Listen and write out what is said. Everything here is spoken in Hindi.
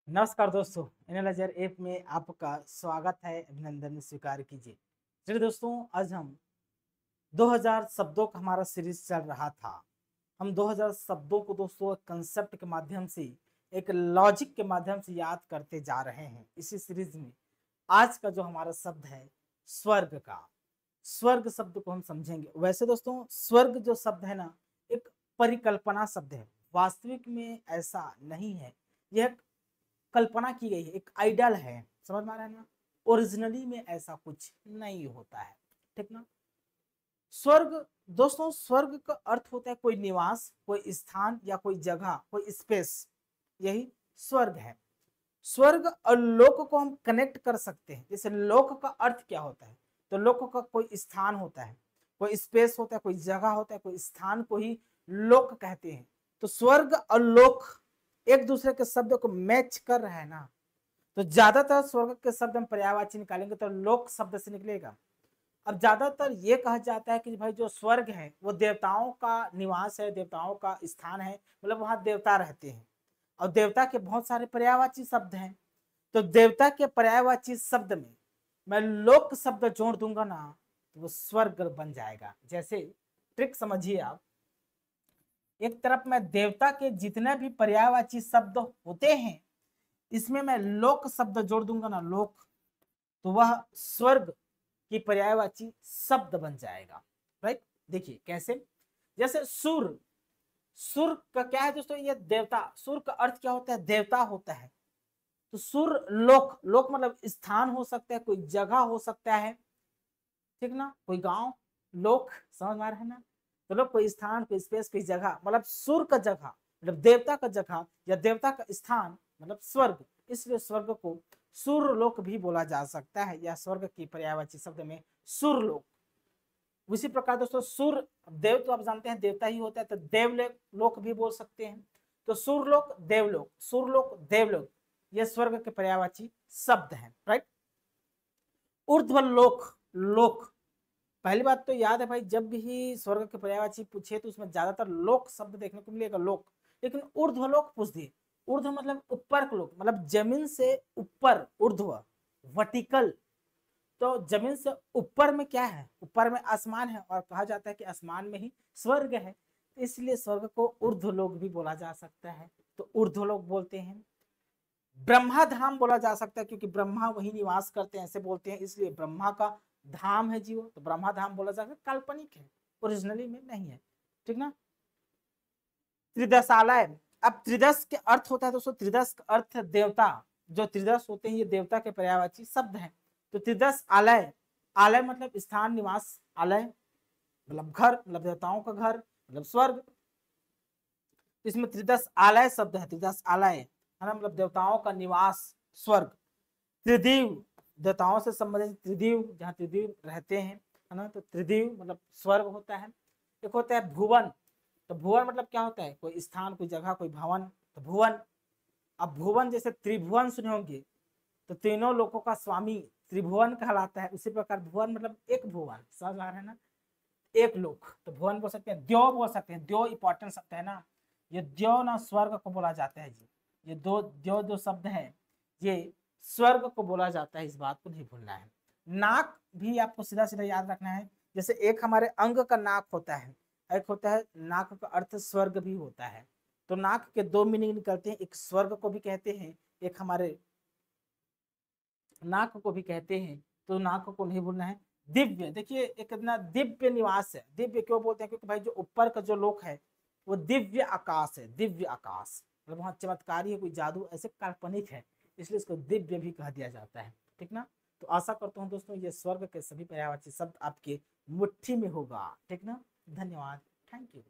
नमस्कार दोस्तों, एनालाइजर ऐप में आपका स्वागत है। अभिनंदन स्वीकार कीजिए। चलिए दोस्तों, आज हम 2000 शब्दों का हमारा सीरीज चल रहा था। हम 2000 शब्दों को दोस्तों एक कंसेप्ट के माध्यम से, एक लॉजिक के माध्यम से याद करते जा रहे हैं। इसी सीरीज में आज का जो हमारा शब्द है स्वर्ग का, स्वर्ग शब्द को हम समझेंगे। वैसे दोस्तों स्वर्ग जो शब्द है ना, एक परिकल्पना शब्द है, वास्तविक में ऐसा नहीं है। यह कल्पना की गई है, एक आइडल है। समझ में आ रहा है ना? ओरिजिनली में ऐसा कुछ नहीं होता है। ठीक ना? स्वर्ग दोस्तों, स्वर्ग का अर्थ होता है कोई निवास, कोई स्थान या कोई जगह, कोई स्पेस। यही स्वर्ग है। स्वर्ग और लोक को हम कनेक्ट कर सकते हैं। जैसे लोक का अर्थ क्या होता है, तो लोक का कोई स्थान होता है, कोई स्पेस होता है, कोई जगह होता है, कोई स्थान को ही लोक कहते हैं। तो स्वर्ग और लोक एक दूसरे के शब्द को मैच कर रहा है ना, तो ज्यादातर स्वर्ग के शब्द हम पर्यायवाची निकालेंगे तो लोक शब्द से निकलेगा। अब ज्यादातर ये कहा जाता है कि भाई जो स्वर्ग है वो देवताओं का निवास है, देवताओं का स्थान है, मतलब वहां देवता रहते हैं। और देवता के बहुत सारे पर्यायवाची शब्द हैं। तो देवता के पर्यायवाची शब्द में मैं लोक शब्द जोड़ दूंगा ना, तो वो स्वर्ग बन जाएगा। जैसे ट्रिक समझिए आप, एक तरफ मैं देवता के जितने भी पर्यायवाची शब्द होते हैं, इसमें मैं लोक शब्द जोड़ दूंगा ना, लोक, तो वह स्वर्ग की पर्यायवाची शब्द बन जाएगा। राइट? देखिए कैसे। जैसे सुर, सुर का क्या है दोस्तों? ये देवता। सुर का अर्थ क्या होता है? देवता होता है। तो सुर लोक, लोक मतलब स्थान हो सकता है, कोई जगह हो सकता है। ठीक ना? कोई गांव, लोक। समझ में आ रहा है ना? तो लोग कोई स्थान, कोई स्पेस, कोई जगह, मतलब सुर का जगह मतलब देवता का जगह या देवता का स्थान मतलब स्वर्ग। इसलिए स्वर्ग को सुरलोक भी बोला जा सकता है, या स्वर्ग की पर्यायवाची शब्द में सुरलोक। उसी प्रकार दोस्तों सुर, देव तो आप जानते हैं देवता ही होता है, तो देवलोक लोक भी बोल सकते हैं। तो सुरलोक, देवलोक, सुरलोक, देवलोक, ये स्वर्ग के पर्यायवाची शब्द हैं। राइट? ऊर्ध्वलोक, लोक। पहली बात तो याद है भाई, जब भी स्वर्ग के पर्यायवाची पूछे तो उसमें ज्यादातर लोक शब्द देखने को मिलेगा, लोक। लेकिन ऊर्ध्वलोक पूछ दिए। ऊर्ध्व मतलब ऊपर का लोक, मतलब जमीन से ऊपर, ऊर्ध्व, वर्टिकल। तो जमीन से ऊपर में क्या है? ऊपर में आसमान है, और कहा जाता है कि आसमान में ही स्वर्ग है। तो इसलिए स्वर्ग को ऊर्ध्वलोक भी बोला जा सकता है, तो ऊर्ध्वलोक बोलते हैं। ब्रह्मा धाम बोला जा सकता है, क्योंकि ब्रह्मा वही निवास करते हैं, ऐसे बोलते हैं, इसलिए ब्रह्मा का धाम है जीव, तो ब्रह्मा धाम बोला जा सकता है। काल्पनिक है, ओरिजिनली में नहीं है। ठीक ना? त्रिदशालय। अब त्रिदश के अर्थ होता है दोस्तों, त्रिदश का अर्थ देवता। जो त्रिदश होते हैं ये देवता के पर्यायवाची शब्द हैं। तो त्रिदश आलय, आलय मतलब स्थान, निवास। आलय मतलब घर, मतलब देवताओं का घर, मतलब स्वर्ग। इसमें त्रिदश आलय शब्द है, त्रिदश आलय है ना, मतलब देवताओं का निवास, स्वर्ग। त्रिदिव, देवताओं से संबंधित त्रिदिव, जहाँ त्रिदिव रहते हैं, है ना, तो त्रिदिव मतलब स्वर्ग होता है। एक होता है भुवन। तो भुवन मतलब क्या होता है? कोई स्थान, कोई जगह, कोई भवन, तो भुवन। अब भुवन जैसे त्रिभुवन सुने होंगे, तो तीनों लोकों का स्वामी त्रिभुवन कहलाता है। उसी प्रकार भुवन मतलब एक भुवन। समझ आ रहा है ना? एक लोक, तो भुवन बोल सकते हैं, द्यो बोल सकते हैं। द्यो इंपॉर्टेंट शब्द है ना, ये द्यो ना स्वर्ग को बोला जाता है जी। ये दो द्यो जो शब्द है ये स्वर्ग को बोला जाता है, इस बात को नहीं भूलना है। नाक भी आपको सीधा सीधा याद रखना है। जैसे एक हमारे अंग का नाक होता है, एक होता है नाक का अर्थ स्वर्ग भी होता है। तो नाक के दो मीनिंग निकलते हैं, एक स्वर्ग को भी कहते हैं, एक हमारे नाक को भी कहते हैं। तो नाक को नहीं भूलना है। दिव्य, देखिए एक अपना दिव्य निवास है। दिव्य क्यों बोलते हैं? क्योंकि भाई जो ऊपर का जो लोक है वो दिव्य आकाश है। दिव्य आकाश मतलब वहां चमत्कारी है, कोई जादू, ऐसे काल्पनिक है, इसलिए इसको दिव्य भी कह दिया जाता है। ठीक ना? तो आशा करता हूँ दोस्तों ये स्वर्ग के सभी पर्यायवाची शब्द आपके मुट्ठी में होगा। ठीक ना? धन्यवाद, थैंक यू।